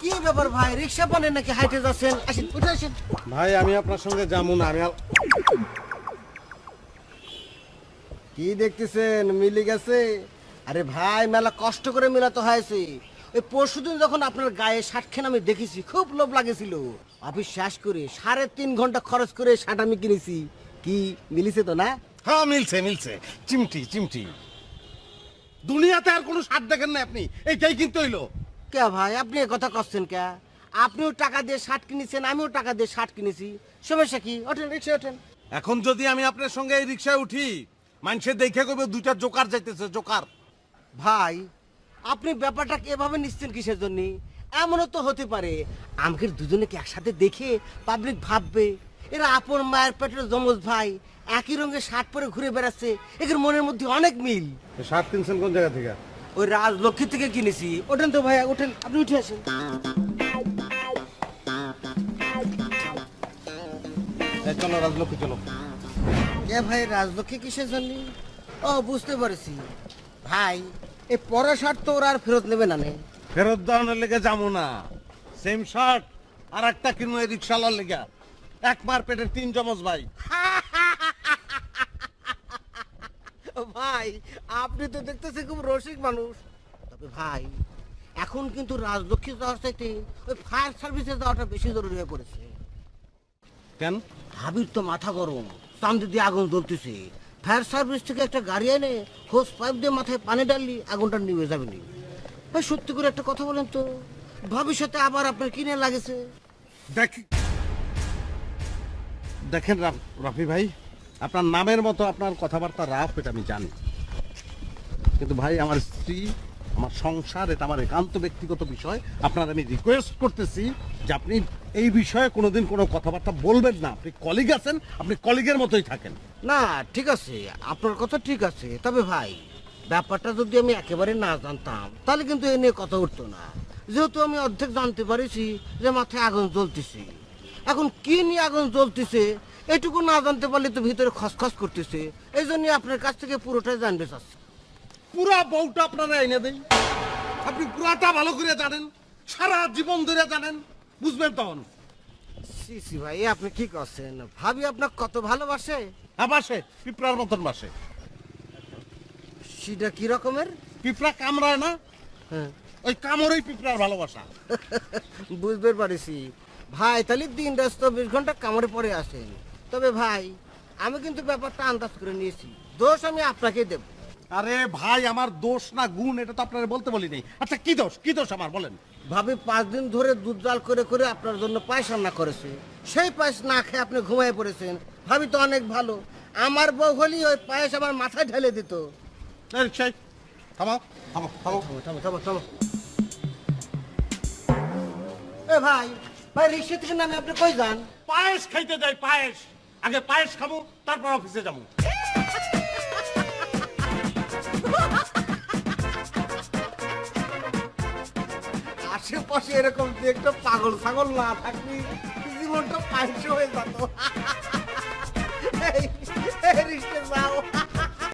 কি ব্যাপার ভাই, রিক্সা পানেন নাকি হাইটে যাচ্ছেন? আসেন, উঠে আসেন। ভাই আমি আপনার সঙ্গে যাবো না, কি দেখতেছেন, মিলে গেছে? আরে ভাই, মেলা কষ্ট করে মেলাতে হয়েছে। ওই পরশুদিন যখন আপনার গায়ে শার্ট খেন আমি দেখেছি, খুব লোভ লাগেছিল। অফিস শেষ করে 3.5 ঘন্টা খরচ করে শার্ট আমি কিনেছি। কি মিলিছে তো না? হ্যাঁ মিলছে মিলছে, চিমটি চিমটি। দুনিয়াতে আর কোনো স্বাদ দেখেন না আপনি, এইটাই কিন্তু হইলো। কে ভাই, আপনি এ কথা করছেন কে? আপনিও টাকা দিয়ে শার্ট কিনেছেন, আমিও টাকা দিয়ে শার্ট কিনেছি, সমস্যা কি? ওঠেন, রিক্সা ওঠেন। এখন যদি আমি আপনার সঙ্গে এই রিক্সায় উঠি, মানুষের দেখে কবে দুইটা জোকার যাইতেছে, জোকার। ভাই, আপনি ব্যাপারটা এভাবে নিচ্ছেন কিসের জন্য? এমনও তো হতে পারে আমাকে দুজনেকে একসাথে দেখে পাবলিক ভাববে এরা আপন মায়ের পেটের যমজ ভাই, একই রঙের শার্ট পরে ঘুরে বেড়াচ্ছে, এদের মনের মধ্যে অনেক মিল। শার্ট কিনছেন কোন জায়গা থেকে? ওই রাজলক্ষ্মী থেকে কিনেছি। ওঠেন তো ভাইয়া, ওঠেন, আপনি উঠে আসেন। চলো রাজলক্ষ্মী চলো। কে ভাই, রাজলক্ষ্মী কিসের জন্য? ও, বুঝতে পারছি ভাই, এই পরা শার্ট তো ওরা আর ফেরত নেবে না নে। ফেরত দেওয়ানোর লেগে যাবো না, সেম শার্ট আর একটা কিনবো এই রিক্সাওয়ালার লেগে। এক মার পেটের 3 জমজ ভাই। ভাই, আপনি তো দেখতেছি খুব রসিক মানুষ। তবে ভাই, এখন কিন্তু রাজলক্ষ্মী যাওয়ার চাইতে ওই ফায়ার সার্ভিসে যাওয়াটা বেশি জরুরি হয়ে পড়েছে। কেন? হাবির তো মাথা গরম, চান্দি দিয়ে আগুন জ্বলতেছে। ফায়ার সার্ভিস থেকে একটা গাড়ি এনে হোস পাইপ দিয়ে মাথায় পানি ডাললি আগুনটা নিভে যাবে নি। ভাই, সত্যি করে একটা কথা বলেন তো, ভবিষ্যতে আবার আপনার কিনে লাগেছে? দেখেন রাফি ভাই, আপনার নামের মতো আপনার কথাবার্তা রাফ, এটা আমি জানি। কিন্তু ভাই, আমার স্ত্রী, আমার সংসার, এটা আমার একান্ত ব্যক্তিগত বিষয়। আপনার আমি রিকোয়েস্ট করতেছি যে আপনি এই বিষয়ে কোনোদিন কোনো কথাবার্তা বলবেন না। আপনি কলিগ আছেন, আপনি কলিগের মতোই থাকেন। না, ঠিক আছে, আপনার কথা ঠিক আছে। তবে ভাই, ব্যাপারটা যদি আমি একেবারে না জানতাম তাহলে কিন্তু এ নিয়ে কথা উঠতো না। যেহেতু আমি অর্ধেক জানতে পারিছি যে মাথায় আগুন জ্বলতেছে, এখন কি নিয়ে আগুন জ্বলতেছে এটুকু না জানতে পারলে তো ভিতরে খসখস করতেছে। এই জন্য আপনার কাছ থেকে পুরোটাই জানতে চাচ্ছি। পুরা বউটা আপনারা এনে দেই, আপনি পুরাটা ভালো করে জানেন, সারা জীবন ধরে জানেন, বুঝবেন তখন। সি সি ভাই, আপনি কি করছেন? ভাবি আপনার কত ভালোবাসে। বাসে পিঁপড়ার মতন বাসে। সেটা কি রকমের? পিঁপড়া কামড়ায় না, হ্যাঁ, ওই কামড়েই পিঁপড়ার ভালোবাসা। বুঝতে পারিছি ভাই। তাহলে দিন 10-24 ঘন্টা কামড়ে পড়ে আসেন। তবে ভাই, আমি কিন্তু ব্যাপারটা আন্দাজ করে নিয়েছি, দোষ আমি আপনাকে দেব। আরে ভাই, আমার দোষ না গুণ, এটা তো আপনারা বলতে বলি নাই। আচ্ছা কি দোষ, কি দোষ আমার বলেন? ভাবি 5 দিন ধরে দুধ জাল করে করে আপনার জন্য পায়েস রান্না করেছে, সেই পায়েস না খেয়ে আপনি ঘুমিয়ে পড়েছেন। ভাবি তো অনেক ভালো, আমার বউ হলি ওই পায়েস আমার মাথায় ঢেলে দিত। এই রিকশায় থামো, থামো, থামো। থামো থামো থামো। এ ভাই, ভাই রিক্সা থেকে নামে আপনি কই যান? পায়েস খাইতে যাই, পায়েস। আগে পায়েস খাবো, তারপর অফিসে যাবো। আশেপাশে এরকম যে একটা পাগল ছাগল না থাকলে জীবনটা পায়েস হয়ে যেত। এই রিক্সা যাও।